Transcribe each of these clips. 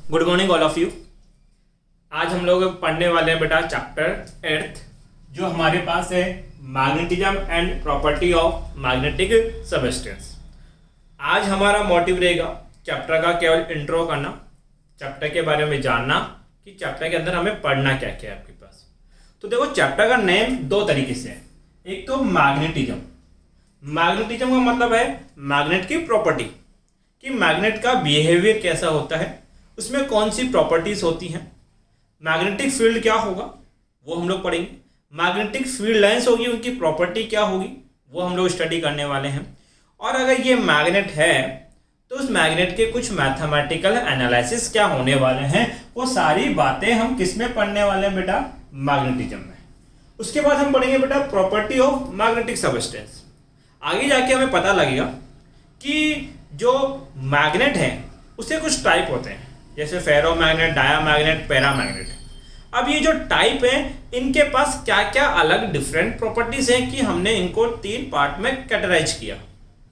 Good morning all of you. आज हम लोग पढ़ने वाले हैं बेटा चैप्टर 8 जो हमारे पास है magnetism and property of magnetic substance. आज हमारा मोटिव रहेगा चैप्टर का केवल इंट्रो करना, चैप्टर के बारे में जानना कि चैप्टर के अंदर हमें पढ़ना क्या क्या है आपके पास। तो देखो चैप्टर का नेम दो तरीके से है। एक तो मैग्नेटिज्म, मैग्नेटिज्म का मतलब है मैग्नेट की प्रॉपर्टी कि मैग्नेट का बिहेवियर कैसा होता है, उसमें कौन सी प्रॉपर्टीज होती हैं, मैग्नेटिक फील्ड क्या होगा वो हम लोग पढ़ेंगे, मैग्नेटिक फील्ड लाइंस होगी उनकी प्रॉपर्टी क्या होगी वो हम लोग स्टडी करने वाले हैं। और अगर ये मैग्नेट है तो उस मैग्नेट के कुछ मैथमेटिकल एनालिसिस क्या होने वाले हैं, वो सारी बातें हम किस में पढ़ने वाले हैं बेटा, मैग्नेटिज्म में। उसके बाद हम पढ़ेंगे बेटा प्रॉपर्टी ऑफ मैग्नेटिक सबस्टेंस। आगे जाके हमें पता लगेगा कि जो मैग्नेट है उसके कुछ टाइप होते हैं, जैसे फेरोमैग्नेट, डायामैग्नेट, पैरामैग्नेट। अब ये जो टाइप है इनके पास क्या क्या अलग डिफरेंट प्रॉपर्टीज हैं कि हमने इनको 3 पार्ट में कैटेगराइज किया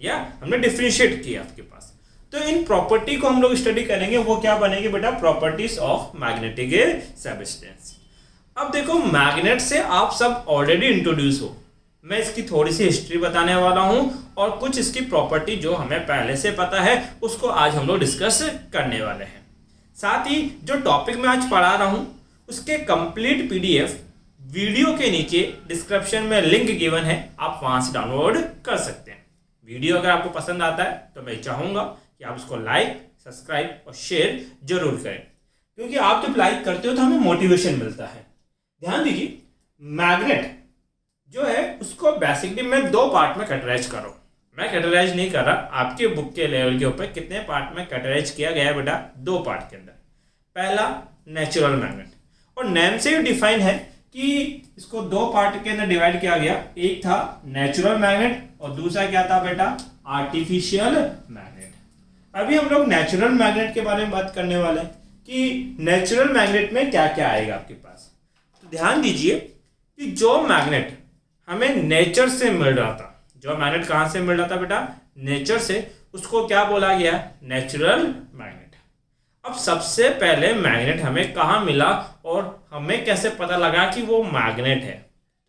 या हमने डिफरेंशिएट किया आपके पास। तो इन प्रॉपर्टी को हम लोग स्टडी करेंगे, वो क्या बनेगी बेटा, प्रॉपर्टीज ऑफ मैग्नेटिक सबस्टेंस। अब देखो मैग्नेट से आप सब ऑलरेडी इंट्रोड्यूस हो, मैं इसकी थोड़ी सी हिस्ट्री बताने वाला हूं और कुछ इसकी प्रॉपर्टी जो हमें पहले से पता है उसको आज हम लोग डिस्कस करने वाले हैं। साथ ही जो टॉपिक मैं आज पढ़ा रहा हूं उसके कंप्लीट पीडीएफ वीडियो के नीचे डिस्क्रिप्शन में लिंक गिवन है, आप वहां से डाउनलोड कर सकते हैं। वीडियो अगर आपको पसंद आता है तो मैं चाहूंगा कि आप उसको लाइक, सब्सक्राइब और शेयर जरूर करें, क्योंकि आप जब लाइक करते हो तो हमें मोटिवेशन मिलता है। ध्यान दीजिए, मैग्नेट जो है उसको बेसिकली मैं 2 पार्ट में कैटेगराइज कर रहा हूँ। मैं कैटेगराइज नहीं कर रहा, आपके बुक के लेवल के ऊपर कितने पार्ट में कैटेगराइज किया गया है बेटा, 2 पार्ट के अंदर। पहला नेचुरल मैग्नेट, और नेम से ही डिफाइन है कि इसको 2 पार्ट के अंदर डिवाइड किया गया। एक था नेचुरल मैग्नेट और दूसरा क्या था बेटा, आर्टिफिशियल मैग्नेट। अभी हम लोग नेचुरल मैग्नेट के बारे में बात करने वाले हैं कि नेचुरल मैग्नेट में क्या क्या आएगा आपके पास। तो ध्यान दीजिए कि जो मैग्नेट हमें नेचर से मिल रहा था, जो मैग्नेट कहां से मिल रहा था बेटा, नेचर से, उसको क्या बोला गया, नेचुरल मैग्नेट। अब सबसे पहले मैग्नेट हमें कहां मिला और हमें कैसे पता लगा कि वो मैग्नेट है।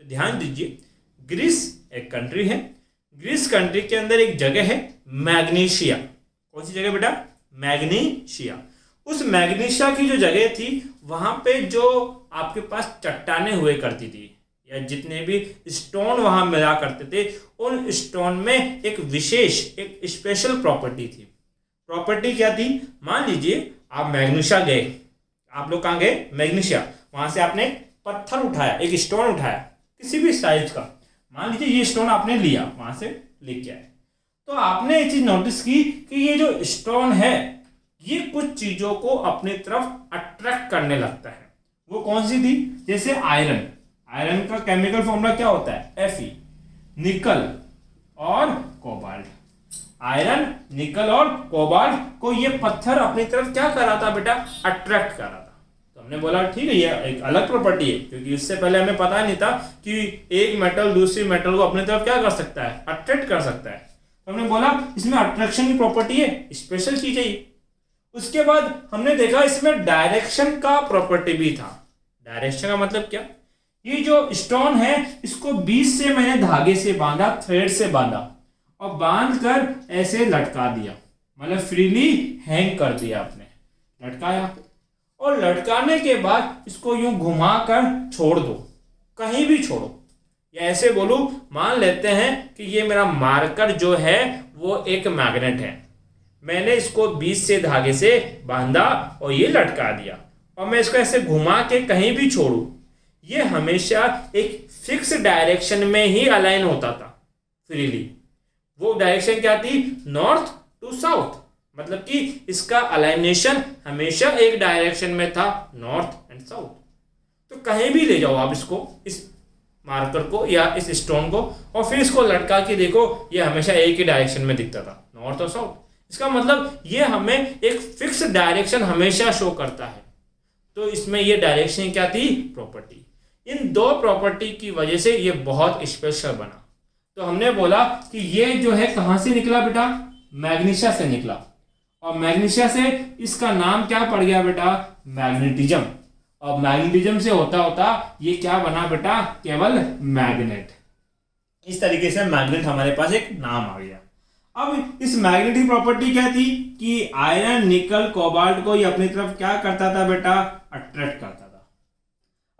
तो ध्यान दीजिए, ग्रीस एक कंट्री है, ग्रीस कंट्री के अंदर एक जगह है मैग्नीशिया। कौन सी जगह बेटा, मैग्नीशिया। उस मैग्नीशिया की जो जगह थी वहां पे जो आपके पास चट्टानें हुए करती थी या जितने भी स्टोन वहां मिला करते थे, उन स्टोन में एक विशेष, एक स्पेशल प्रॉपर्टी थी। प्रॉपर्टी क्या थी, मान लीजिए आप मैग्नीशिया गए, आप लोग कहाँ गए, मैग्नीशिया, वहां से आपने पत्थर उठाया, एक स्टोन उठाया किसी भी साइज का, मान लीजिए ये स्टोन आपने लिया, वहां से लेके आए, तो आपने एक चीज नोटिस की कि ये जो स्टोन है ये कुछ चीजों को अपनी तरफ अट्रैक्ट करने लगता है। वो कौन सी थी, जैसे आयरन, आयरन का केमिकल फॉर्मूला क्या होता है, Fe, निकल और कोबाल्ट। आयरन, निकल और कोबाल्ट को ये पत्थर अपनी तरफ क्या कर रहा था बेटा, अट्रैक्ट कर रहा था। तो हमने बोला ठीक है, ये एक अलग प्रॉपर्टी है, क्योंकि इससे पहले हमें पता नहीं था कि एक मेटल दूसरी मेटल को अपनी तरफ क्या कर सकता है, अट्रैक्ट कर सकता है। तो हमने बोला इसमें अट्रैक्शन की प्रॉपर्टी है, स्पेशल चीज है। उसके बाद हमने देखा इसमें डायरेक्शन का प्रॉपर्टी भी था। डायरेक्शन का मतलब क्या, ये जो स्टोन है इसको बीच से मैंने धागे से बांधा, थ्रेड से बांधा और बांध कर ऐसे लटका दिया, मतलब फ्रीली हैंग कर दिया, आपने लटकाया और लटकाने के बाद इसको यूं घुमा कर छोड़ दो, कहीं भी छोड़ो, या ऐसे बोलूं, मान लेते हैं कि ये मेरा मार्कर जो है वो एक मैग्नेट है, मैंने इसको बीच से धागे से बांधा और ये लटका दिया और मैं इसको ऐसे घुमा के कहीं भी छोड़ू, ये हमेशा एक फिक्स डायरेक्शन में ही अलाइन होता था फ्रीली। वो डायरेक्शन क्या थी, नॉर्थ टू साउथ, मतलब कि इसका अलाइनेशन हमेशा एक डायरेक्शन में था, नॉर्थ एंड साउथ। तो कहीं भी ले जाओ आप इसको, इस मार्कर को या इस स्टोन को, और फिर इसको लटका के देखो, ये हमेशा एक ही डायरेक्शन में दिखता था, नॉर्थ और साउथ। इसका मतलब ये हमें एक फिक्स डायरेक्शन हमेशा शो करता है। तो इसमें ये डायरेक्शन क्या थी, प्रॉपर्टी। इन 2 प्रॉपर्टी की वजह से ये बहुत स्पेशल बना। तो हमने बोला कि ये जो है कहां से निकला बेटा, मैग्नीशिया से निकला, और मैग्नीशिया से इसका नाम क्या पड़ गया बेटा, मैग्नेटिज्म। और मैग्नेटिज्म से होता होता ये क्या बना बेटा, केवल मैग्नेट। इस तरीके से मैग्नेट हमारे पास एक नाम आ गया। अब इस मैग्नेट की प्रॉपर्टी क्या थी कि आयरन, निकल, कोबाल्ट को ये अपनी तरफ क्या करता था बेटा, अट्रैक्ट करता था।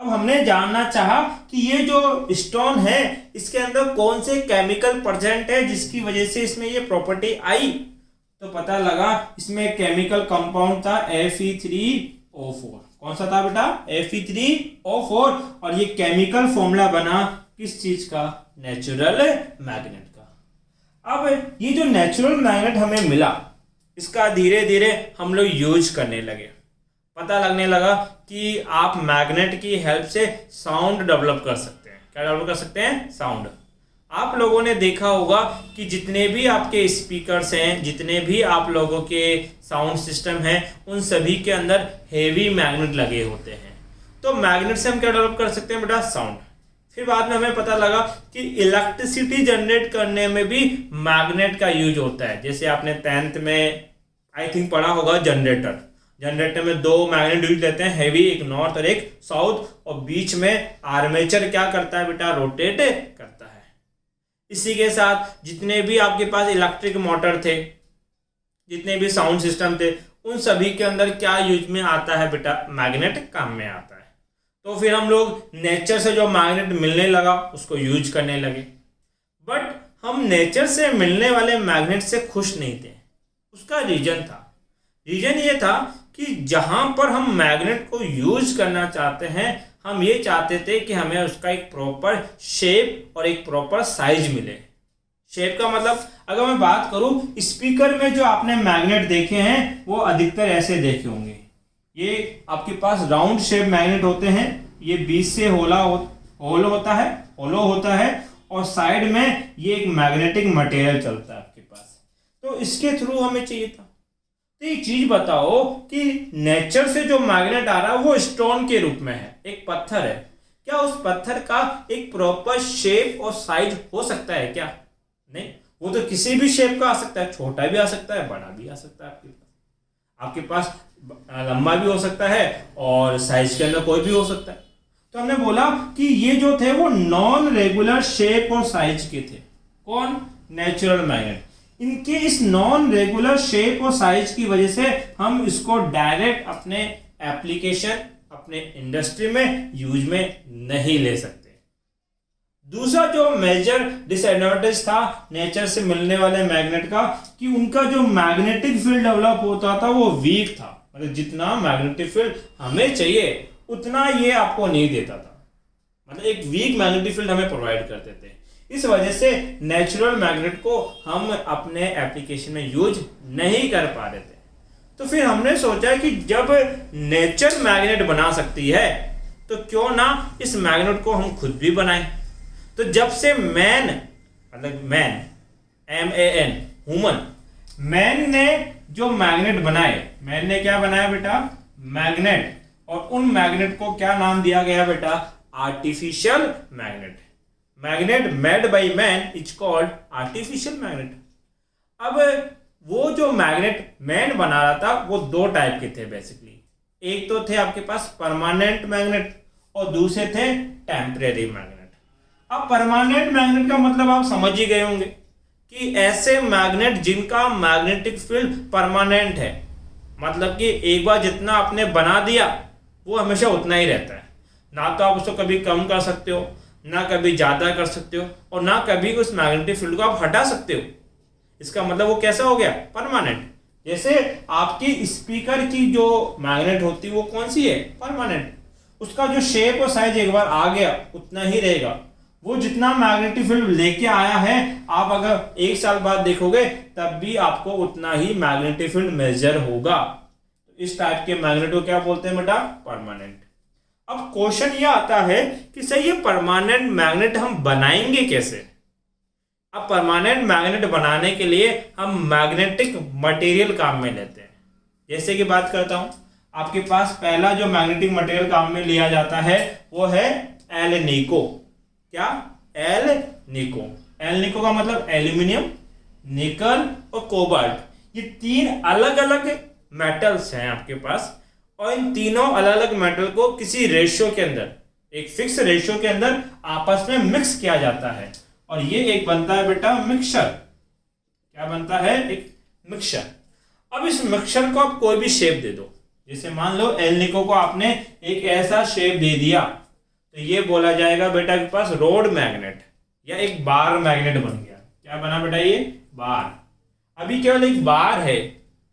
अब हमने जानना चाहा कि ये जो स्टोन है इसके अंदर कौन से केमिकल प्रेजेंट है जिसकी वजह से इसमें ये प्रॉपर्टी आई। तो पता लगा इसमें केमिकल कंपाउंड था Fe3O4। कौन सा था बेटा, Fe3O4। और ये केमिकल फॉर्मूला बना किस चीज का, नेचुरल मैग्नेट का। अब ये जो नेचुरल मैग्नेट हमें मिला इसका धीरे धीरे हम लोग यूज करने लगे। पता लगने लगा कि आप मैग्नेट की हेल्प से साउंड डेवलप कर सकते हैं। क्या डेवलप कर सकते हैं, साउंड। आप लोगों ने देखा होगा कि जितने भी आपके स्पीकर्स हैं, जितने भी आप लोगों के साउंड सिस्टम हैं, उन सभी के अंदर हेवी मैग्नेट लगे होते हैं। तो मैग्नेट से हम क्या डेवलप कर सकते हैं बेटा, साउंड। फिर बाद में हमें पता लगा कि इलेक्ट्रिसिटी जनरेट करने में भी मैग्नेट का यूज होता है। जैसे आपने 10th में आई थिंक पढ़ा होगा जनरेटर। जनरेटर में दो मैग्नेट यूज लेते हैं, हेवी, एक नॉर्थ और एक साउथ, और बीच में आर्मेचर क्या करता है बेटा, रोटेट करता है। इसी के साथ जितने भी आपके पास इलेक्ट्रिक मोटर थे, जितने भी साउंड सिस्टम थे, उन सभी के अंदर क्या यूज में आता है बेटा, मैग्नेट काम में आता है। तो फिर हम लोग नेचर से जो मैग्नेट मिलने लगा उसको यूज करने लगे। बट हम नेचर से मिलने वाले मैग्नेट से खुश नहीं थे। उसका रीजन ये था कि जहां पर हम मैग्नेट को यूज करना चाहते हैं, हम ये चाहते थे कि हमें उसका एक प्रॉपर शेप और एक प्रॉपर साइज मिले। शेप का मतलब अगर मैं बात करूं, स्पीकर में जो आपने मैग्नेट देखे हैं वो अधिकतर ऐसे देखे होंगे। ये आपके पास राउंड शेप मैग्नेट होते हैं, ये बीच से होलो होता है और साइड में ये एक मैग्नेटिक मटेरियल चलता है आपके पास। तो इसके थ्रू हमें चाहिए था। तो एक चीज बताओ कि नेचर से जो मैग्नेट आ रहा है वो स्टोन के रूप में है, एक पत्थर है। क्या उस पत्थर का एक प्रॉपर शेप और साइज हो सकता है क्या? नहीं, वो तो किसी भी शेप का आ सकता है, छोटा भी आ सकता है, बड़ा भी आ सकता है। आपके पास लंबा भी हो सकता है और साइज के अंदर कोई भी हो सकता है। तो हमने बोला कि ये जो थे वो नॉन रेगुलर शेप और साइज के थे। कौन? Natural magnet. इनके इस नॉन रेगुलर शेप और साइज की वजह से हम इसको डायरेक्ट अपने एप्लीकेशन, अपने इंडस्ट्री में यूज में नहीं ले सकते। दूसरा जो मेजर डिसएडवांटेज था नेचर से मिलने वाले मैग्नेट का, कि उनका जो मैग्नेटिक फील्ड डेवलप होता था वो वीक था। मतलब जितना मैग्नेटिक फील्ड हमें चाहिए उतना ये आपको नहीं देता था। मतलब एक वीक मैग्नेटिक फील्ड हमें प्रोवाइड करते थे। इस वजह से नेचुरल मैग्नेट को हम अपने एप्लीकेशन में यूज नहीं कर पा रहे थे। तो फिर हमने सोचा कि जब नेचर मैग्नेट बना सकती है तो क्यों ना इस मैग्नेट को हम खुद भी बनाएं। तो जब से मैन MAN ह्यूमन, मैन ने जो मैग्नेट बनाए, मैन ने क्या बनाया बेटा? मैग्नेट। और उन मैग्नेट को क्या नाम दिया गया बेटा? Artificial magnet. Magnet made by man is called artificial magnet. अब वो जो मैग्नेट मैन बना रहा था वो दो टाइप के थे बेसिकली। एक तो थे आपके पास परमानेंट मैग्नेट और दूसरे थे टेम्परेरी मैग्नेट। अब परमानेंट मैग्नेट का मतलब आप समझ ही गए होंगे कि ऐसे मैग्नेट जिनका मैग्नेटिक फील्ड परमानेंट है, मतलब कि एक बार जितना आपने बना दिया वो हमेशा उतना ही रहता है। ना तो आप उसको कभी कम कर सकते हो, ना कभी ज़्यादा कर सकते हो, और ना कभी उस मैग्नेटिक फील्ड को आप हटा सकते हो। इसका मतलब वो कैसा हो गया? परमानेंट। जैसे आपकी स्पीकर की जो मैग्नेट होती है वो कौन सी है? परमानेंट। उसका जो शेप और साइज एक बार आ गया उतना ही रहेगा। वो जितना मैग्नेटिक फील्ड लेके आया है, आप अगर 1 साल बाद देखोगे तब भी आपको उतना ही मैग्नेटिक फील्ड मेजर होगा। इस टाइप के मैग्नेट को क्या बोलते हैं बेटा? परमानेंट। अब क्वेश्चन ये आता है कि सर ये परमानेंट मैग्नेट हम बनाएंगे कैसे? अब परमानेंट मैग्नेट बनाने के लिए हम मैग्नेटिक मटेरियल काम में लेते हैं। जैसे कि बात करता हूं, आपके पास पहला जो मैग्नेटिक मटेरियल काम में लिया जाता है वो है एल निको। क्या? एल निको। एल निको का मतलब एल्यूमिनियम, निकल और कोबाल्ट। ये 3 अलग अलग मेटल्स हैं आपके पास, और इन तीनों अलग अलग मेटल को किसी रेशियो के अंदर, एक फिक्स रेशियो के अंदर आपस में मिक्स किया जाता है, और ये एक बनता है बेटा मिक्सचर। क्या बनता है? एक मिक्सचर। अब इस मिक्सचर को आप कोई भी शेप दे दो, जैसे मान लो एल्निको को आपने एक ऐसा शेप दे दिया, तो ये बोला जाएगा बेटा के पास रोड मैग्नेट या एक बार मैग्नेट बन गया। क्या बना बेटा? ये बार। अभी केवल एक बार है,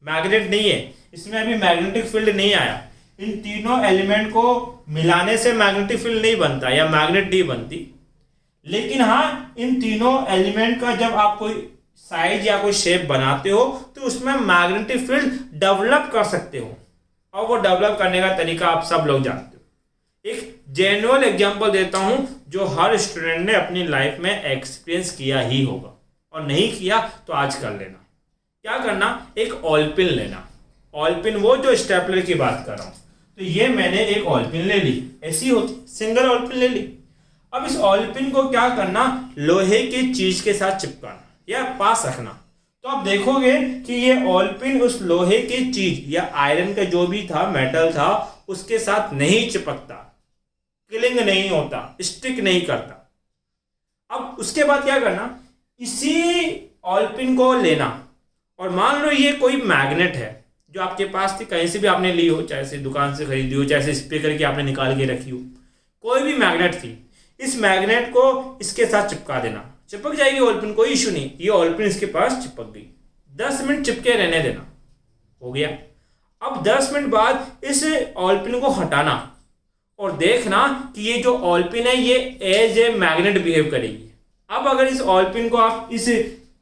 मैग्नेट नहीं है, इसमें अभी मैग्नेटिक फील्ड नहीं आया। इन तीनों एलिमेंट को मिलाने से मैग्नेटिक फील्ड नहीं बनता या मैग्नेट नहीं बनती, लेकिन हाँ, इन तीनों एलिमेंट का जब आप कोई साइज या कोई शेप बनाते हो तो उसमें मैग्नेटिक फील्ड डेवलप कर सकते हो, और वो डेवलप करने का तरीका आप सब लोग जानते हो। एक जेन्युइन एग्जांपल देता हूं जो हर स्टूडेंट ने अपनी लाइफ में एक्सपीरियंस किया ही होगा, और नहीं किया तो आज कर लेना। क्या करना? एक ऑयल पिन लेना। ऑयल पिन वो जो स्टेपलर की बात कर रहा हूं, तो ये मैंने एक ऑयल पिन ले ली, ऐसी होती सिंगल ऑयल पिन ले ली। अब इस ऑयल पिन को क्या करना? लोहे की चीज के साथ चिपकाना या पास रखना। तो आप देखोगे कि ये ऑयल पिन उस लोहे की चीज या आयरन का जो भी था, मेटल था, उसके साथ नहीं चिपकता, किलिंग नहीं होता, स्टिक नहीं करता। अब उसके बाद क्या करना? इसी ऑयल पिन को लेना, और मान लो ये कोई मैग्नेट है जो आपके पास थी, कहीं से भी आपने ली हो, चाहे से दुकान से खरीदी हो, चाहे से स्पीकर की आपने निकाल के रखी हो, कोई भी मैग्नेट थी, इस मैग्नेट को इसके साथ चिपका देना। चिपक जाएगी ऑयल पिन, कोई इशू नहीं। ये ऑयल पिन इसके पास चिपक गई, 10 मिनट चिपके रहने देना, हो गया। अब 10 मिनट बाद इस ऑयल पिन को हटाना और देखना कि ये जो ऑयल पिन है ये एज ए मैग्नेट बिहेव करेगी। अब अगर इस ऑयल पिन को आप इस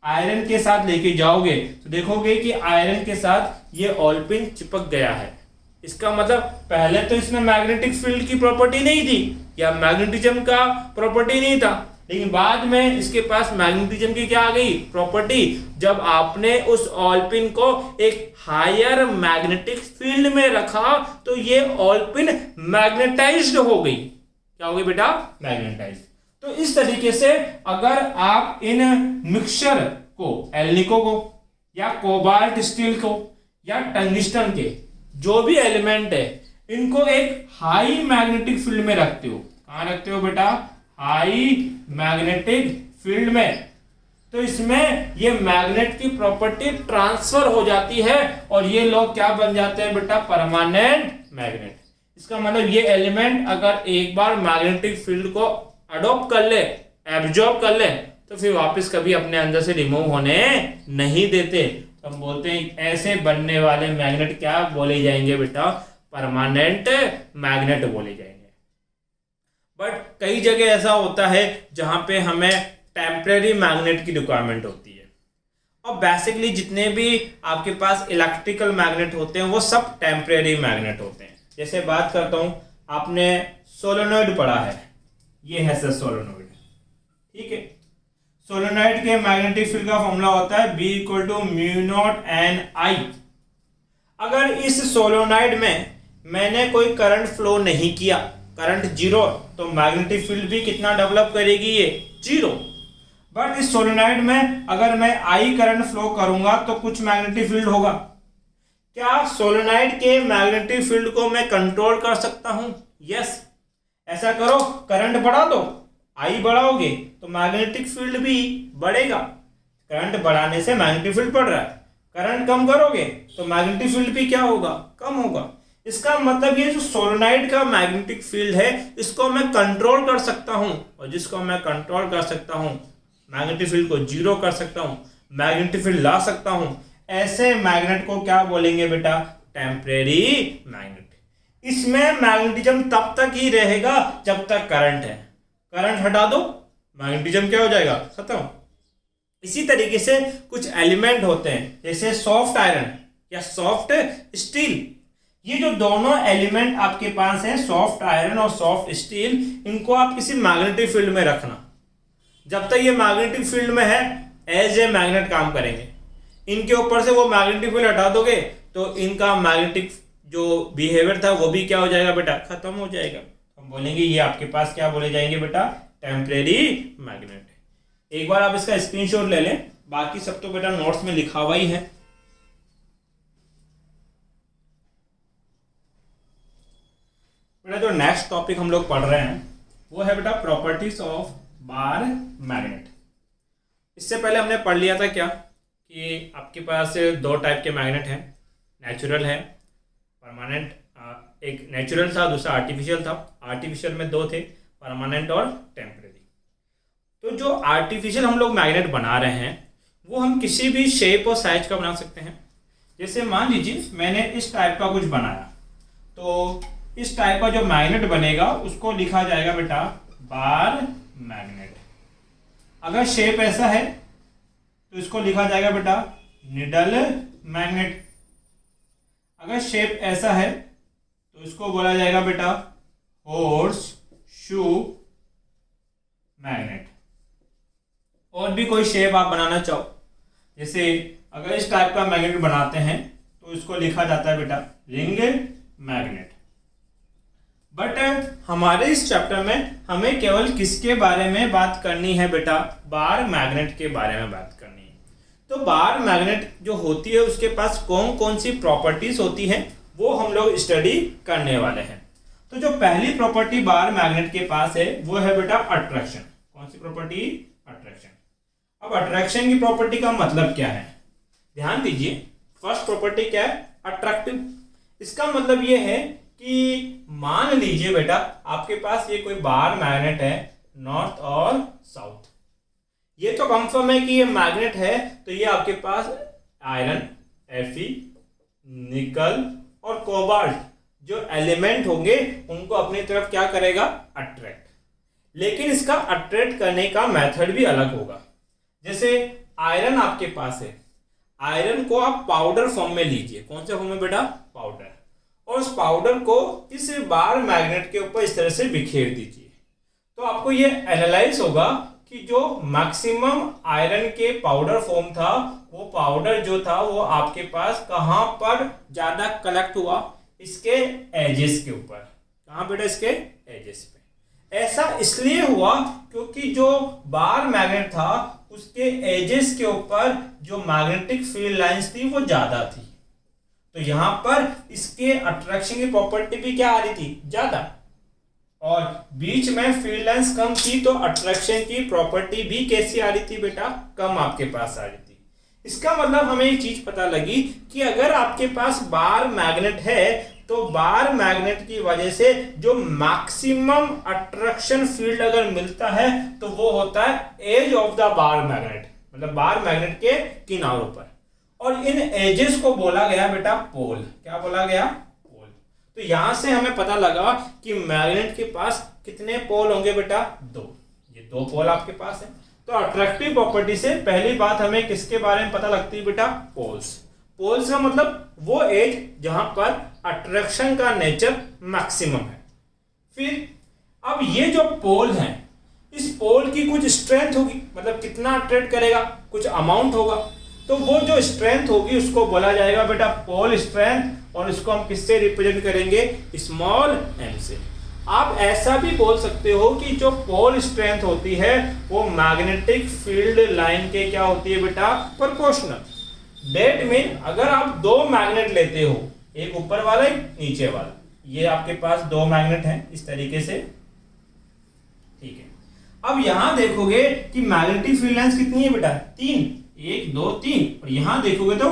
आयरन के साथ लेके जाओगे तो देखोगे कि आयरन के साथ ये ऑयल पिन चिपक गया है। इसका मतलब पहले तो इसमें मैग्नेटिक फील्ड की प्रॉपर्टी नहीं थी या मैग्नेटिज्म का प्रॉपर्टी नहीं था, लेकिन बाद में इसके पास मैग्नेटिज्म की क्या आ गई? प्रॉपर्टी। जब आपने उस ऑयल पिन को एक हायर मैग्नेटिक फील्ड में रखा तो ये ऑयल पिन मैग्नेटाइज्ड हो गई। क्या हो गई बेटा? मैग्नेटाइज्ड। तो इस तरीके से अगर आप इन मिक्सचर को, एल्निको को या कोबाल्ट स्टील को या टंगस्टन के जो भी एलिमेंट है, इनको एक हाई मैग्नेटिक फील्ड में रखते हो। कहां रखते हो बेटा? हाई मैग्नेटिक फील्ड में। तो इसमें ये मैग्नेट की प्रॉपर्टी ट्रांसफर हो जाती है और ये लोग क्या बन जाते हैं बेटा? Permanent magnet. इसका मतलब ये एलिमेंट अगर एक बार मैग्नेटिक फील्ड को अडॉप्ट कर ले, एब्जॉर्ब कर ले, तो फिर वापस कभी अपने अंदर से रिमूव होने नहीं देते। तो हम बोलते हैं ऐसे बनने वाले मैग्नेट क्या बोले जाएंगे बेटा? परमानेंट मैग्नेट बोले जाएंगे। बट कई जगह ऐसा होता है जहां पे हमें टेम्परेरी मैग्नेट की रिक्वायरमेंट होती है, और बेसिकली जितने भी आपके पास इलेक्ट्रिकल मैग्नेट होते हैं वो सब टेम्परेरी मैग्नेट होते हैं। जैसे बात करता हूं, आपने सोलेनॉइड पढ़ा है, ये है सर सोलेनॉइड, ठीक है। सोलेनॉइड के मैग्नेटिक फील्ड का फॉर्मूला होता है B = μ0 N I। अगर इस सोलेनॉइड में मैंने कोई करंट फ्लो नहीं किया, करंट जीरो, तो मैग्नेटिक फील्ड भी कितना डेवलप करेगी? ये जीरो। बट इस सोलेनॉइड में अगर मैं I करंट फ्लो करूंगा तो कुछ मैग्नेटिक फील्ड होगा। क्या सोलेनॉइड के मैग्नेटिक फील्ड को मैं कंट्रोल कर सकता हूं? यस। ऐसा करो, करंट बढ़ा दो, I बढ़ाओगे तो मैग्नेटिक फील्ड भी बढ़ेगा। करंट बढ़ाने से मैग्नेटिक फील्ड बढ़ रहा है। करंट कम करोगे तो मैग्नेटिक फील्ड भी क्या होगा? कम होगा। इसका मतलब ये जो सोलेनॉइड का मैग्नेटिक फील्ड है इसको मैं कंट्रोल कर सकता हूं, और जिसको मैं कंट्रोल कर सकता हूं, मैग्नेटिक फील्ड को जीरो कर सकता हूं, मैग्नेटिक फील्ड ला सकता हूं, ऐसे मैग्नेट को क्या बोलेंगे बेटा? Temporary magnet. इसमें मैग्नेटिज्म तब तक ही रहेगा जब तक करंट है। करंट हटा दो, मैग्नेटिज्म क्या हो जाएगा? खत्म। इसी तरीके से कुछ एलिमेंट होते हैं जैसे सॉफ्ट आयरन या सॉफ्ट स्टील। ये जो दोनों एलिमेंट आपके पास हैं, सॉफ्ट आयरन और सॉफ्ट स्टील, इनको आप किसी मैग्नेटिक फील्ड में रखना। जब तक ये मैग्नेटिक फील्ड में है एज ए मैग्नेट काम करेंगे। इनके ऊपर से वो मैग्नेटिक फील्ड हटा दोगे तो इनका मैग्नेटिक जो बिहेवियर था वो भी क्या हो जाएगा बेटा? खत्म हो जाएगा। हम बोलेंगे ये आपके पास क्या बोले जाएंगे बेटा? Temporary magnet. एक बार आप इसका स्क्रीनशॉट ले लें, बाकी सब तो बेटा नोट्स में लिखा हुआ ही है। बेटा जो नेक्स्ट टॉपिक हम लोग पढ़ रहे हैं वो है बेटा प्रॉपर्टीज ऑफ बार मैग्नेट। इससे पहले हमने पढ़ लिया था क्या कि आपके पास दो टाइप के मैग्नेट हैं, नेचुरल है, परमानेंट। एक नेचुरल था, दूसरा आर्टिफिशियल था। आर्टिफिशियल में दो थे, परमानेंट और टेम्परेरी। तो जो आर्टिफिशियल हम लोग मैग्नेट बना रहे हैं वो हम किसी भी शेप और साइज का बना सकते हैं। जैसे मान लीजिए मैंने इस टाइप का कुछ बनाया, तो इस टाइप का जो मैग्नेट बनेगा उसको लिखा जाएगा बेटा बार मैग्नेट। अगर शेप ऐसा है तो इसको लिखा जाएगा बेटा निडल मैग्नेट। अगर शेप ऐसा है तो इसको बोला जाएगा बेटा हॉर्स शू मैग्नेट। और भी कोई शेप आप बनाना चाहो, जैसे अगर इस टाइप का मैग्नेट बनाते हैं तो इसको लिखा जाता है बेटा रिंग मैग्नेट। बट हमारे इस चैप्टर में हमें केवल किसके बारे में बात करनी है बेटा, बार मैग्नेट के बारे में बात करनी है। तो बार मैग्नेट जो होती है उसके पास कौन कौन सी प्रॉपर्टीज होती हैं वो हम लोग स्टडी करने वाले हैं। तो जो पहली प्रॉपर्टी बार मैग्नेट के पास है वो है बेटा अट्रैक्शन। कौन सी प्रॉपर्टी? अट्रैक्शन। अब अट्रैक्शन की प्रॉपर्टी का मतलब क्या है, ध्यान दीजिए। फर्स्ट प्रॉपर्टी क्या है? अट्रैक्टिव। इसका मतलब ये है कि मान लीजिए बेटा आपके पास ये कोई बार मैग्नेट है नॉर्थ और साउथ। ये तो कंफर्म है कि ये मैग्नेट है, तो ये आपके पास आयरन, Fe, निकल और कोबाल्ट जो एलिमेंट होंगे उनको अपनी तरफ क्या करेगा? अट्रैक्ट। लेकिन इसका अट्रैक्ट करने का मेथड भी अलग होगा। जैसे आयरन आपके पास है, आयरन को आप पाउडर फॉर्म में लीजिए। कौन से फॉर्म में बेटा? पाउडर। और उस पाउडर को इस बार मैग्नेट के ऊपर इस तरह से बिखेर दीजिए, तो आपको ये एनालाइज होगा कि जो मैक्सिमम आयरन के पाउडर फॉर्म था वो पाउडर जो था वो आपके पास कहां पर ज्यादा कलेक्ट हुआ? इसके एजेस के ऊपर। कहां बेटा? इसके एजेस पे। ऐसा इसलिए हुआ क्योंकि जो बार मैग्नेट था उसके एजेस के ऊपर जो मैग्नेटिक फील्ड लाइंस थी वो ज्यादा थी, तो यहां पर इसके अट्रैक्शन की प्रॉपर्टी भी क्या आ रही थी? ज्यादा। और बीच में फील्ड लाइंस कम थी तो अट्रैक्शन की प्रॉपर्टी भी कैसी आ रही थी बेटा? कम आपके पास आ रही थी। इसका मतलब हमें एक चीज पता लगी कि अगर आपके पास बार मैग्नेट है तो बार मैग्नेट की वजह से जो मैक्सिमम अट्रैक्शन फील्ड अगर मिलता है तो वो होता है edge of the bar magnet, मतलब बार मैग्नेट के किनारों पर। और इन एजेस को बोला गया बेटा पोल। क्या बोला गया? पोल। तो यहां से हमें पता लगा कि मैग्नेट के पास कितने पोल होंगे बेटा? दो। ये दो पोल आपके पास है। तो अट्रैक्टिव प्रॉपर्टी से पहली बात हमें किसके बारे में पता लगती है बेटा? पोल्स। पोल्स का मतलब वो एज जहां पर अट्रैक्शन का नेचर मैक्सिमम है। फिर अब ये जो पोल हैं, इस पोल की कुछ स्ट्रेंथ होगी, मतलब कितना अट्रैक्ट करेगा, कुछ अमाउंट होगा। तो वो जो स्ट्रेंथ होगी उसको बोला जाएगा बेटा पोल स्ट्रेंथ, और इसको हम किससे रिप्रेजेंट करेंगे? स्मॉल m से। आप ऐसा भी बोल सकते हो कि जो पोल स्ट्रेंथ होती है वो मैग्नेटिक फील्ड लाइन के क्या होती है बेटा? प्रोपोर्शनल। दैट मीन अगर आप दो मैग्नेट लेते हो, एक ऊपर वाला एक नीचे वाला, ये आपके पास दो मैग्नेट हैं इस तरीके से, ठीक है। अब यहां देखोगे कि मैग्नेटिक फील्ड लाइंस कितनी है बेटा? 3, 1 2 3। और यहां देखोगे तो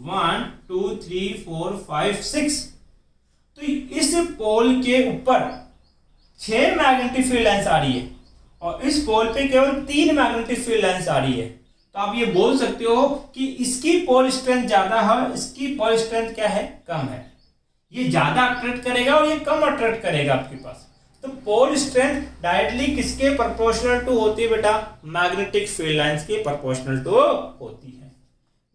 1 2 3 4 5 6। तो इस पोल के ऊपर 6 मैग्नेटिक फील्ड लाइंस आ रही है और इस पोल पे केवल 3 मैग्नेटिक फील्ड लाइंस आ रही है। तो आप ये बोल सकते हो कि इसकी पोल स्ट्रेंथ ज्यादा है, इसकी पोल स्ट्रेंथ क्या है? कम है। ये ज्यादा अट्रैक्ट करेगा और ये कम अट्रैक्ट करेगा आपके पास। तो पोल स्ट्रेंथ डायरेक्टली किसके प्रोपोर्शनल टू होती है बेटा? मैग्नेटिक फील्ड लाइंस के प्रोपोर्शनल टू होती है।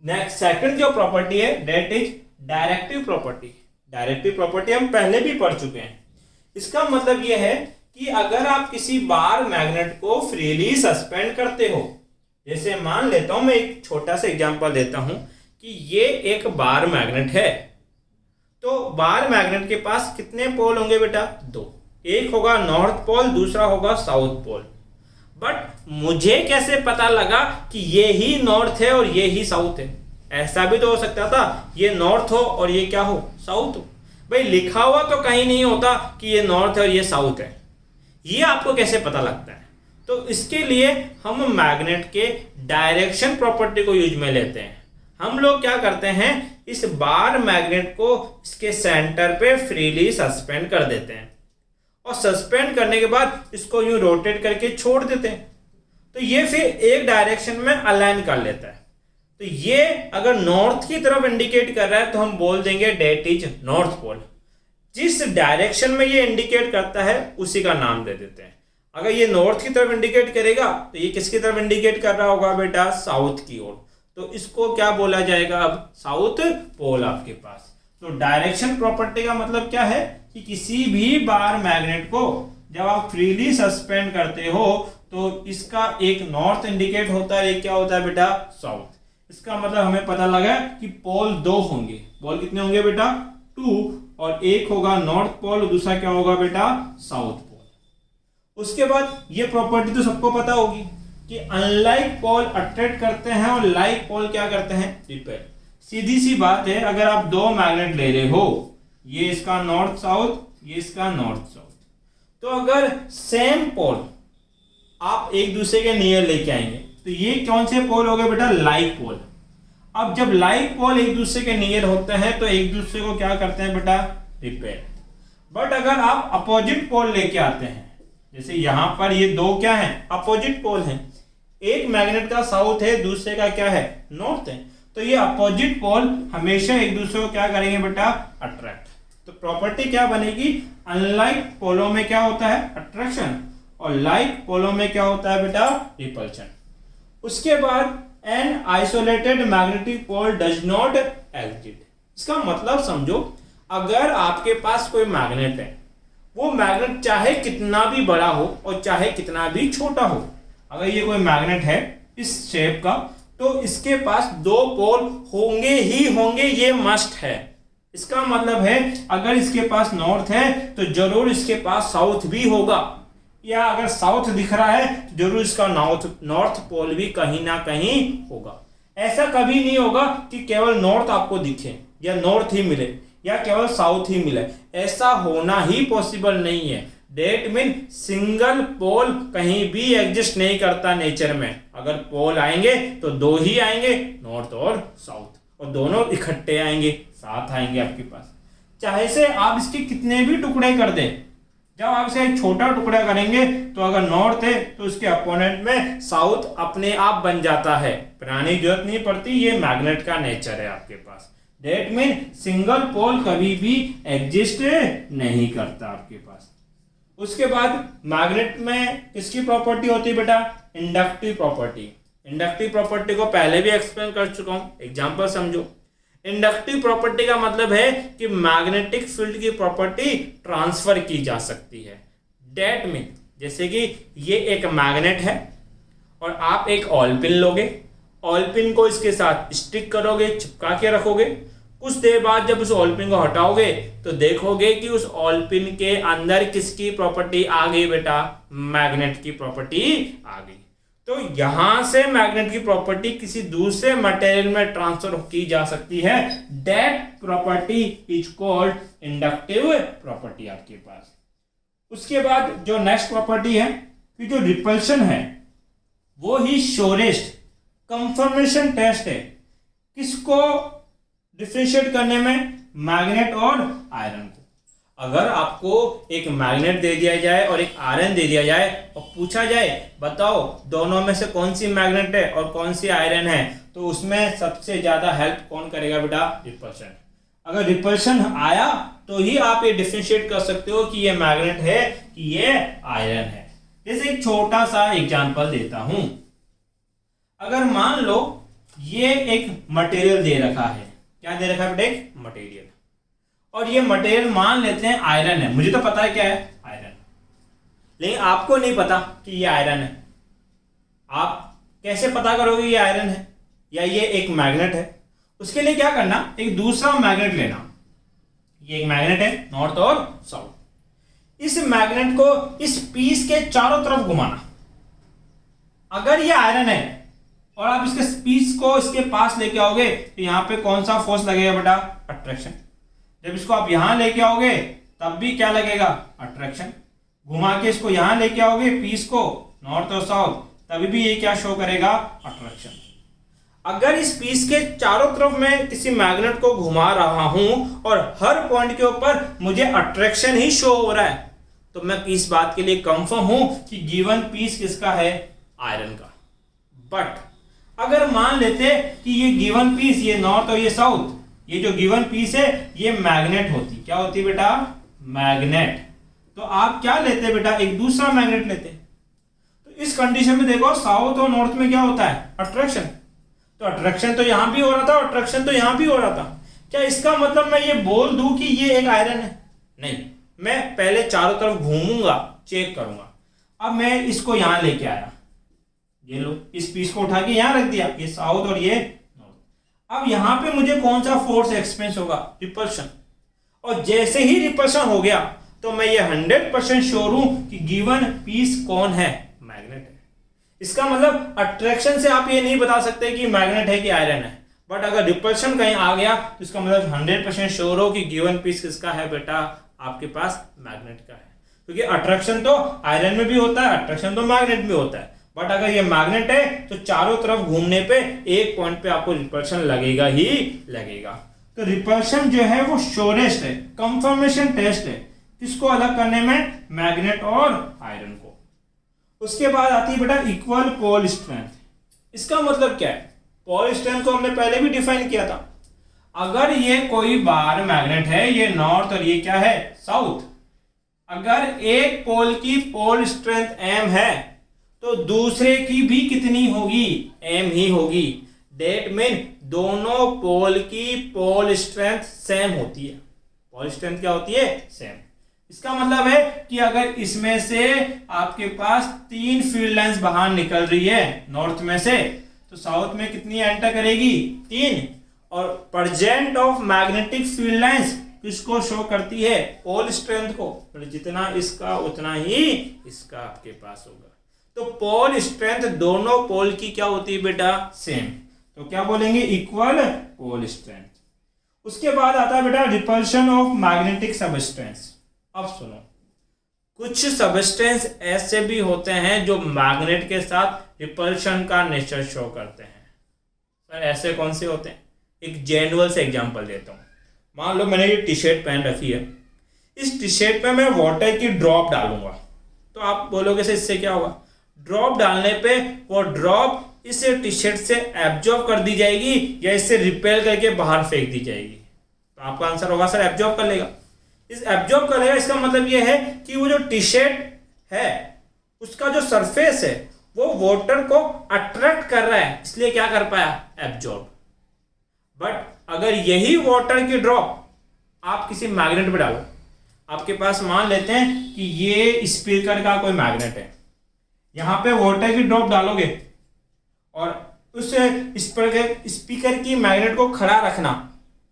नेक्स्ट सेकंड जो प्रॉपर्टी है that is directive property. Directive property हम पहले भी पढ़ चुके हैं। इसका मतलब यह है कि अगर आप किसी बार मैग्नेट को फ्रीली सस्पेंड करते हो, जैसे मान लेता हूं मैं एक छोटा सा एग्जांपल देता हूं कि ये एक बार मैग्नेट है, तो बार मैग्नेट के पास कितने पोल होंगे बेटा? 2। एक होगा नॉर्थ पोल, दूसरा होगा साउथ पोल। बट मुझे कैसे पता लगा कि ये ही नॉर्थ है और ये ही साउथ है? ऐसा भी तो हो सकता था ये नॉर्थ हो और ये क्या हो? साउथ हो। भाई लिखा हुआ तो कहीं नहीं होता कि ये नॉर्थ है और ये साउथ है, ये आपको कैसे पता लगता है? तो इसके लिए हम मैग्नेट के डायरेक्शन प्रॉपर्टी को यूज में लेते हैं। हम लोग क्या करते हैं, इस बार मैग्नेट को इसके सेंटर पे फ्रीली सस्पेंड कर देते हैं और सस्पेंड करने के बाद इसको यूं रोटेट करके छोड़ देते हैं, तो ये फिर एक डायरेक्शन में अलाइन कर लेता है। तो ये अगर नॉर्थ की तरफ इंडिकेट कर रहा है तो हम बोल देंगे डेट इज नॉर्थ पोल। जिस डायरेक्शन में ये इंडिकेट करता है उसी का नाम दे देते हैं। अगर ये नॉर्थ की तरफ इंडिकेट करेगा तो ये किसकी तरफ इंडिकेट कर रहा होगा बेटा, साउथ की ओर, तो इसको क्या बोला जाएगा अब, साउथ पोल आपके पास। तो डायरेक्शन प्रॉपर्टी का मतलब क्या है कि किसी भी बार मैग्नेट को जब आप फ्रीली सस्पेंड करते हो तो इसका एक नॉर्थ इंडिकेट होता है, एक क्या होता है बेटा, साउथ। इसका मतलब हमें पता लगा कि पोल 2 होंगे। पोल कितने होंगे बेटा, 2, और एक होगा नॉर्थ पोल और दूसरा क्या होगा बेटा, साउथ पोल। उसके बाद ये प्रॉपर्टी तो सबको पता होगी कि अनलाइक पोल अट्रैक्ट करते हैं और लाइक पोल क्या करते हैं, रिपेल। सीधी सी बात है, अगर आप 2 मैग्नेट ले रहे हो, ये इसका नॉर्थ साउथ, ये इसका नॉर्थ साउथ, तो अगर सेम पोल आप एक दूसरे के नियर लेके आएंगे तो ये कौन से पोल हो गए बेटा, लाइक पोल। अब जब लाइक पोल एक दूसरे के नियर होते हैं तो एक दूसरे को क्या करते हैं बेटा, रिपेल। बट अगर आप अपोजिट पोल लेके आते हैं, जैसे यहां पर ये 2 क्या है, अपोजिट पोल हैं, एक मैग्नेट का साउथ है, दूसरे का क्या है, नॉर्थ है, तो ये अपोजिट पोल हमेशा एक दूसरे को क्या करेंगे बेटा, अट्रैक्ट। तो प्रॉपर्टी क्या बनेगी, अनलाइक पोलों में क्या होता है, अट्रैक्शन, और लाइक पोलों में क्या होता है बेटा, रिपल्शन। उसके बाद an isolated magnetic pole does not exist. इसका मतलब समझो, अगर आपके पास कोई मैग्नेट है, वो मैग्नेट चाहे कितना भी बड़ा हो और चाहे कितना भी छोटा हो, अगर ये कोई मैग्नेट है इस शेप का, तो इसके पास 2 पोल होंगे ही होंगे, ये मस्ट है। इसका मतलब है अगर इसके पास नॉर्थ है तो जरूर इसके पास साउथ भी होगा, या अगर साउथ दिख रहा है तो जरूर इसका नॉर्थ पोल भी कहीं ना कहीं होगा। ऐसा कभी नहीं होगा कि केवल नॉर्थ आपको दिखे या नॉर्थ ही मिले या केवल साउथ ही मिले, ऐसा होना ही पॉसिबल नहीं है। डेट मीन सिंगल पोल कहीं भी एग्जिस्ट नहीं करता नेचर में। अगर पोल आएंगे तो 2 ही आएंगे, नॉर्थ और साउथ, और दोनों इकट्ठे आएंगे, साथ आएंगे आपके पास। चाहे से आप इसके कितने भी टुकड़े कर दें, जब आप इसे एक छोटा टुकड़ा करेंगे तो अगर नॉर्थ है तो उसके अपोनेंट में साउथ अपने आप बन जाता है, बनाने की जरूरत नहीं पड़ती, ये मैग्नेट का नेचर है आपके पास। डेट मीन सिंगल पोल कभी भी एग्जिस्ट नहीं करता आपके पास। उसके बाद मैग्नेट में किसकी प्रॉपर्टी होती है बेटा, इंडक्टिव प्रॉपर्टी। इंडक्टिव प्रॉपर्टी को पहले भी एक्सप्लेन कर चुका हूं, एग्जांपल समझो। इंडक्टिव प्रॉपर्टी का मतलब है कि मैग्नेटिक फील्ड की प्रॉपर्टी ट्रांसफर की जा सकती है। डेट मीन जैसे कि ये एक मैग्नेट है और आप एक ऑयल पिन लोगे, ऑयल पिन को इसके साथ स्टिक करोगे, चिपका के रखोगे। कुछ देर बाद जब उस ऑयल पिन को हटाओगे तो देखोगे कि उस ऑयल पिन के अंदर किसकी प्रॉपर्टी आ गई बेटा, मैग्नेट की प्रॉपर्टी आ गई। तो यहां से मैग्नेट की प्रॉपर्टी किसी दूसरे मटेरियल में ट्रांसफर की जा सकती है। That property is called inductive property आपके पास। उसके बाद जो नेक्स्ट प्रॉपर्टी है कि जो रिपल्शन है वो ही श्योरेस्ट कंफर्मेशन टेस्ट है। किसको डिफरेंशिएट करने में, मैग्नेट और आयरन को। अगर आपको एक मैग्नेट दे दिया जाए और एक आयरन दे दिया जाए और पूछा जाए बताओ दोनों में से कौन सी मैग्नेट है और कौन सी आयरन है, तो उसमें सबसे ज्यादा हेल्प कौन करेगा बेटा, रिपल्शन। अगर रिपल्शन आया तो ही आप ये डिफरेंशिएट कर सकते हो कि ये मैग्नेट है कि ये आयरन है। जैसे एक छोटा सा एग्जांपल देता हूं। अगर मान लो ये एक मटेरियल दे रखा है, क्या दे रखा है बेटा, एक मटेरियल, और ये मटेरियल मान लेते हैं आयरन है। मुझे तो पता है क्या है, आयरन, लेकिन आपको नहीं पता कि ये आयरन है। आप कैसे पता करोगे ये आयरन है या ये एक मैग्नेट है? उसके लिए क्या करना, एक दूसरा मैग्नेट लेना। ये एक मैग्नेट है, नॉर्थ और साउथ। इस मैग्नेट को इस पीस के चारों तरफ घुमाना। अगर ये आयरन है और आप इसके पीस को इसके पास लेके आओगे तो यहां पे कौन सा फोर्स लगेगा बेटा, अट्रैक्शन। जब इसको आप यहां लेके आओगे तब भी क्या लगेगा, अट्रैक्शन। घुमा के इसको यहां लेके आओगे पीस को नॉर्थ और साउथ, तभी भी ये क्या शो करेगा, अट्रैक्शन। अगर इस पीस के चारों तरफ मैं किसी मैग्नेट को घुमा रहा हूं और हर पॉइंट के ऊपर मुझे अट्रैक्शन ही शो हो रहा है, तो मैं इस बात के लिए कंफर्म हूं कि गिवन पीस किसका है, आयरन का। बट अगर मान लेते कि ये गिवन पीस, ये नॉर्थ और ये साउथ, ये जो गिवन पीस है ये मैग्नेट होती, क्या होती बेटा, मैग्नेट, तो आप क्या लेते बेटा, एक दूसरा मैग्नेट लेते। तो इस कंडीशन में देखो साउथ और नॉर्थ में क्या होता है, अट्रैक्शन। तो अट्रैक्शन तो यहां भी हो रहा था, अट्रैक्शन तो यहां भी हो रहा था। क्या इसका मतलब मैं ये बोल दूं कि ये एक आयरन है? नहीं, मैं पहले चारों तरफ घूमूंगा, चेक करूंगा। अब मैं इसको यहां लेके आया, ये लो, इस पीस को उठा के यहां रख दिया, ये साउथ और ये नॉर्थ। अब यहां पे मुझे कौन सा फोर्स एक्सपेंस होगा, रिपल्शन। और जैसे ही रिपल्शन हो गया तो मैं ये 100% श्योर हूं कि गिवन पीस कौन है, मैग्नेट है। इसका मतलब अट्रैक्शन से आप ये नहीं बता सकते कि मैग्नेट है कि आयरन है, बट अगर रिपल्शन कहीं आ गया तो इसका मतलब 100% श्योर हो कि गिवन पीस किसका है बेटा, आपके पास मैग्नेट का है। क्योंकि अट्रैक्शन तो आयरन में भी होता है, अट्रैक्शन तो मैग्नेट में होता है, बट अगर ये मैग्नेट है तो चारों तरफ घूमने पे एक पॉइंट पे आपको रिपल्शन लगेगा ही लगेगा। तो रिपल्शन जो है वो श्योरेस्ट है, कंफर्मेशन टेस्ट है, किसको अलग करने में, मैग्नेट और आयरन को। उसके बाद आती है बेटा इक्वल पोल स्ट्रेंथ। इसका मतलब क्या है, पोल स्ट्रेंथ को हमने पहले भी डिफाइन किया था। अगर ये कोई बार मैग्नेट है, ये नॉर्थ और ये क्या है, साउथ, अगर एक पोल की पोल स्ट्रेंथ m है तो दूसरे की भी कितनी होगी, m ही होगी। डेट मीन दोनों पोल की पोल स्ट्रेंथ सेम होती है। पोल स्ट्रेंथ क्या होती है, सेम। इसका मतलब है कि अगर इसमें से आपके पास 3 फील्ड लाइंस बाहर निकल रही है नॉर्थ में से, तो साउथ में कितनी एंटर करेगी, 3। और present of magnetic field lines किसको शो करती है, पोल स्ट्रेंथ को। तो जितना इसका उतना ही इसका आपके पास होगा। तो पोल स्ट्रेंथ दोनों पोल की क्या होती है बेटा, सेम। तो क्या बोलेंगे, इक्वल पोल स्ट्रेंथ। उसके बाद आता है बेटा रिपल्शन ऑफ मैग्नेटिक सबस्टेंस। अब सुनो, कुछ सबस्टेंस ऐसे भी होते हैं जो मैग्नेट के साथ रिपल्शन का नेचर शो करते हैं। सर ऐसे कौन से होते हैं, एक जेन्युइन से एग्जांपल देता हूं। मान लो मैंने ये टी शर्ट पहन रखी है, इस टी शर्ट पे मैं वाटर की ड्रॉप डालूंगा, तो आप बोलोगे सर इससे क्या होगा, ड्रॉप डालने पे वो ड्रॉप इस टी शर्ट से एब्जॉर्ब कर दी जाएगी या इससे रिपेल करके बाहर फेंक दी जाएगी। तो आपका आंसर होगा सर एब्जॉर्ब कर लेगा। इस एब्जॉर्ब करेगा इसका मतलब ये है कि वो जो टी शर्ट है उसका जो सरफेस है वो वाटर को अट्रैक्ट कर रहा है, इसलिए क्या कर पाया, एब्जॉर्ब। बट अगर यही वाटर की ड्रॉप आप किसी मैग्नेट पे डालो, आपके पास मान लेते हैं कि ये स्पीकर का कोई मैग्नेट है, यहां पे वाटर की ड्रॉप डालोगे और उस स्पीकर की मैग्नेट को खड़ा रखना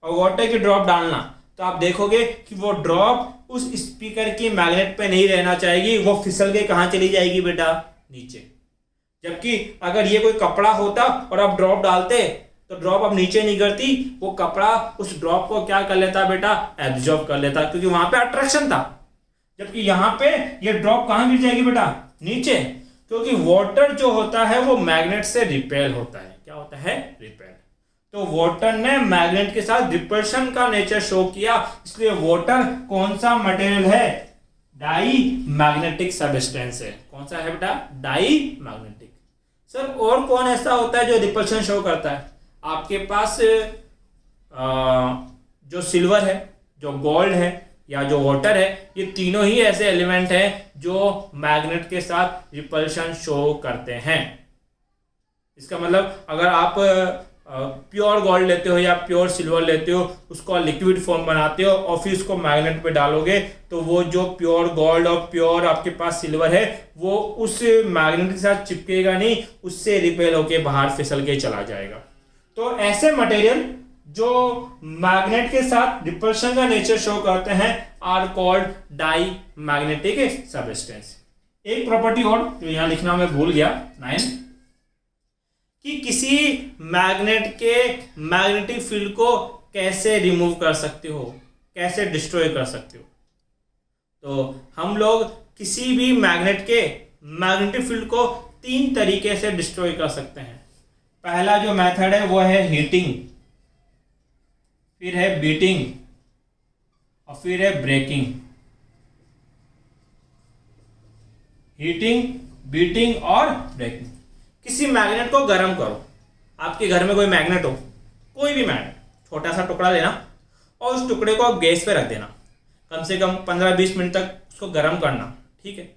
और वाटर की ड्रॉप डालना, तो आप देखोगे कि वो ड्रॉप उस स्पीकर की मैग्नेट पे नहीं रहना चाहेगी, वो फिसल के कहां चली जाएगी बेटा, नीचे। जबकि अगर ये कोई कपड़ा होता और आप ड्रॉप डालते तो ड्रॉप अब नीचे नहीं गिरती, वो कपड़ा उस ड्रॉप को क्या कर लेता बेटा, एब्जॉर्ब कर लेता, क्योंकि वहां पे अट्रैक्शन था। जबकि यहां पे ये ड्रॉप कहां गिर जाएगी बेटा, नीचे, क्योंकि वाटर जो होता है वो मैग्नेट से रिपेल होता है। क्या होता है, रिपेल। तो वाटर ने मैग्नेट के साथ रिपल्शन का नेचर शो किया, इसलिए वाटर कौन सा मटेरियल है, डाई मैग्नेटिक सबस्टेंस है। कौन सा है बेटा, डाई मैग्नेटिक। सर और कौन ऐसा होता है जो रिपल्शन शो करता है, आपके पास जो सिल्वर है, जो गोल्ड है या जो वाटर है, ये तीनों ही ऐसे एलिमेंट हैं जो मैग्नेट के साथ रिपल्शन शो करते हैं। इसका मतलब अगर आप प्योर गोल्ड लेते हो या प्योर सिल्वर लेते हो, उसको लिक्विड फॉर्म बनाते हो और फिर उसको मैग्नेट पे डालोगे, तो वो जो प्योर गोल्ड और प्योर आपके पास सिल्वर है वो उस मैग्नेट के साथ चिपकेगा नहीं, उससे रिपेल होके बाहर फिसल के चला जाएगा। तो ऐसे मटेरियल जो मैग्नेट के साथ रिपल्शन का नेचर शो करते हैं are called diamagnetic substance. एक प्रॉपर्टी और जो यहां लिखना मैं भूल गया, 9, कि किसी मैग्नेट के मैग्नेटिक फील्ड को कैसे रिमूव कर सकते हो, कैसे डिस्ट्रॉय कर सकते हो। तो हम लोग किसी भी मैग्नेट के मैग्नेटिक फील्ड को 3 तरीके से डिस्ट्रॉय कर सकते हैं। पहला जो मेथड है वो है हीटिंग, फिर है बीटिंग और फिर है ब्रेकिंग। हीटिंग, बीटिंग और ब्रेकिंग। किसी मैग्नेट को गर्म करो। आपके घर में कोई मैग्नेट हो, कोई भी मैग्नेट, छोटा सा टुकड़ा लेना और उस टुकड़े को आप गैस पे रख देना, कम से कम 15-20 मिनट तक उसको गर्म करना, ठीक है।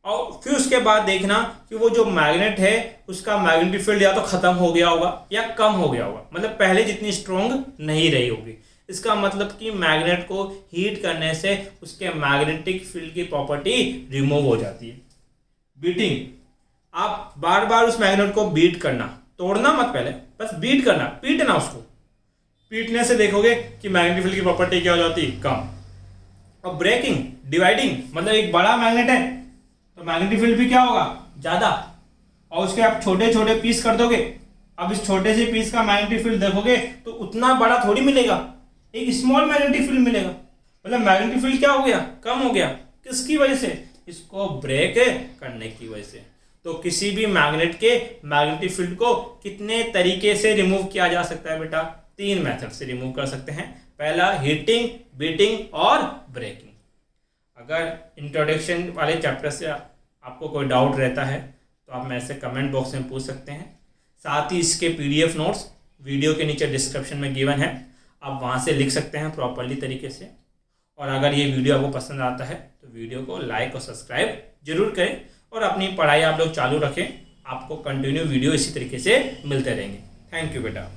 और फिर उसके बाद देखना कि वो जो मैग्नेट है उसका मैग्नेटिक फील्ड या तो खत्म हो गया होगा या कम हो गया होगा, मतलब पहले जितनी स्ट्रॉन्ग नहीं रही होगी। इसका मतलब कि मैग्नेट को हीट करने से उसके मैग्नेटिक फील्ड की प्रॉपर्टी रिमूव हो जाती है। बीटिंग, आप बार बार उस मैग्नेट को बीट करना, तोड़ना मत, पहले बस बीट करना, पीटना उसको। पीटने से देखोगे कि मैग्नेटिक फील्ड की प्रॉपर्टी क्या हो जाती है, कम। और ब्रेकिंग, डिवाइडिंग, मतलब एक बड़ा मैग्नेट है तो मैग्नेटिक फील्ड भी क्या होगा, ज्यादा, और उसके आप छोटे छोटे पीस कर दोगे। अब इस छोटे से पीस का मैग्नेटिक फील्ड देखोगे तो उतना बड़ा थोड़ी मिलेगा, एक स्मॉल मैग्नेटिक फील्ड मिलेगा। मतलब मैग्नेटिक फील्ड क्या हो गया, कम हो गया। किसकी वजह से, इसको ब्रेक करने की वजह से। तो किसी भी मैग्नेट के मैग्नेटिक फील्ड को कितने तरीके से रिमूव किया जा सकता है बेटा, 3 मेथड से रिमूव कर सकते हैं। पहला हीटिंग, बीटिंग और ब्रेकिंग। अगर इंट्रोडक्शन वाले चैप्टर से आपको कोई डाउट रहता है तो आप मेरे से कमेंट बॉक्स में पूछ सकते हैं। साथ ही इसके PDF नोट्स वीडियो के नीचे डिस्क्रिप्शन में गिवन है, आप वहाँ से लिख सकते हैं प्रॉपरली तरीके से। और अगर ये वीडियो आपको पसंद आता है तो वीडियो को लाइक और सब्सक्राइब जरूर करें और अपनी पढ़ाई आप लोग चालू रखें। आपको कंटिन्यू वीडियो इसी तरीके से मिलते रहेंगे। थैंक यू बेटा।